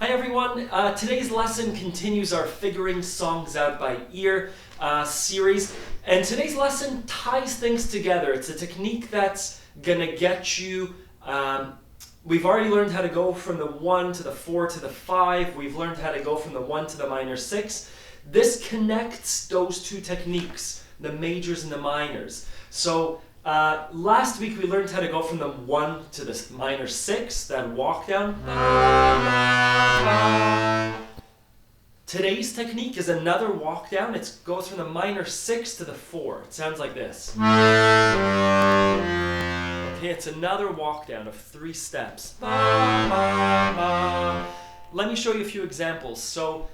Hi everyone, today's lesson continues our Figuring Songs Out by Ear series, and today's lesson ties things together. It's a technique that's gonna get you, we've already learned how to go from the 1 to the 4 to the 5, we've learned how to go from the 1 to the minor 6. This connects those two techniques, the majors and the minors. So last week we learned how to go from the 1 to the minor 6, that walk down. Today's technique is another walk down. It goes from the minor 6 to the 4. It sounds like this. Okay, it's another walk down of 3 steps. Let me show you a few examples. So,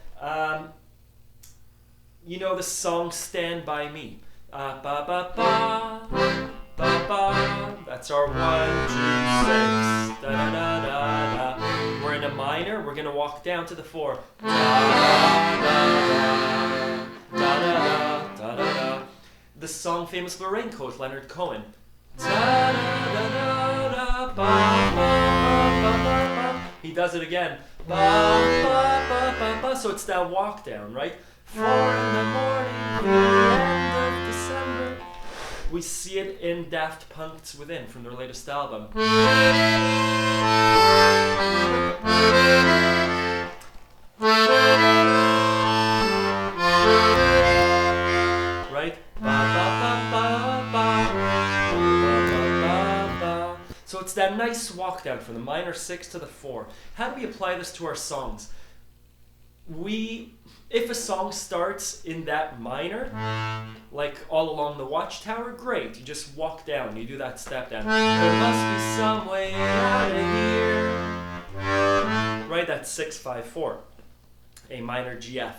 you know the song Stand By Me. That's our 1, 2, 6. Da, da, da, da, da. We're in a minor. We're gonna walk down to the 4. Da, da, da, da, da, da, da, da. The song famous for Raincoat, Leonard Cohen. Da, da, da, da, da, ba, ba, ba, ba, ba. He does it again. Ba, ba, ba, ba, ba. So it's that walk down, right? 4 in the morning, the end of December. We see it in Daft Punk's Within from their latest album. Right? Ba, ba, ba, ba, ba. Ba, ba, ba, ba. So it's that nice walk down from the minor 6 to the 4. How do we apply this to our songs? If a song starts in that minor, like All Along The Watchtower, great. You just walk down, you do that step down. There must be some way out of here. Right, that's 6, 5, 4. A minor GF.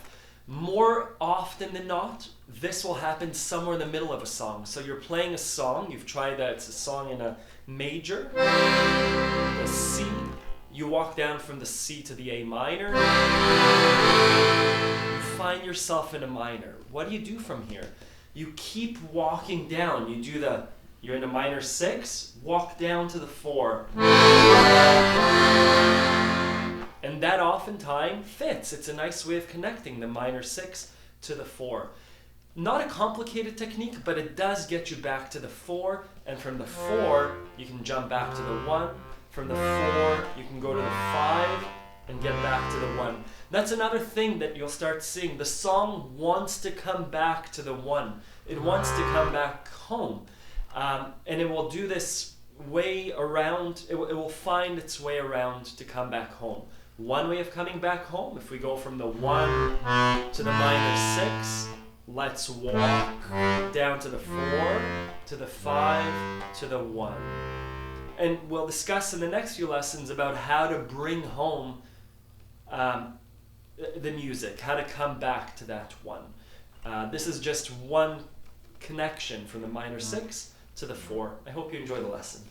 More often than not, this will happen somewhere in the middle of a song. So you're playing a song, you've tried that, it's a song in a major, a C. You walk down from the C to the A minor. You find yourself in a minor. What do you do from here? You keep walking down. You're in a minor 6, walk down to the 4. And that oftentimes fits. It's a nice way of connecting the minor 6 to the 4. Not a complicated technique, but it does get you back to the 4. And from the 4, you can jump back to the 1. From the 4, you can go to the 5 and get back to the 1. That's another thing that you'll start seeing. The song wants to come back to the 1. It wants to come back home. And it will do this way around, it will find its way around to come back home. One way of coming back home, if we go from the 1 to the minor 6, let's walk down to the 4, to the 5, to the 1. And we'll discuss in the next few lessons about how to bring home the music, how to come back to that 1. This is just one connection from the minor 6 to the 4. I hope you enjoy the lesson.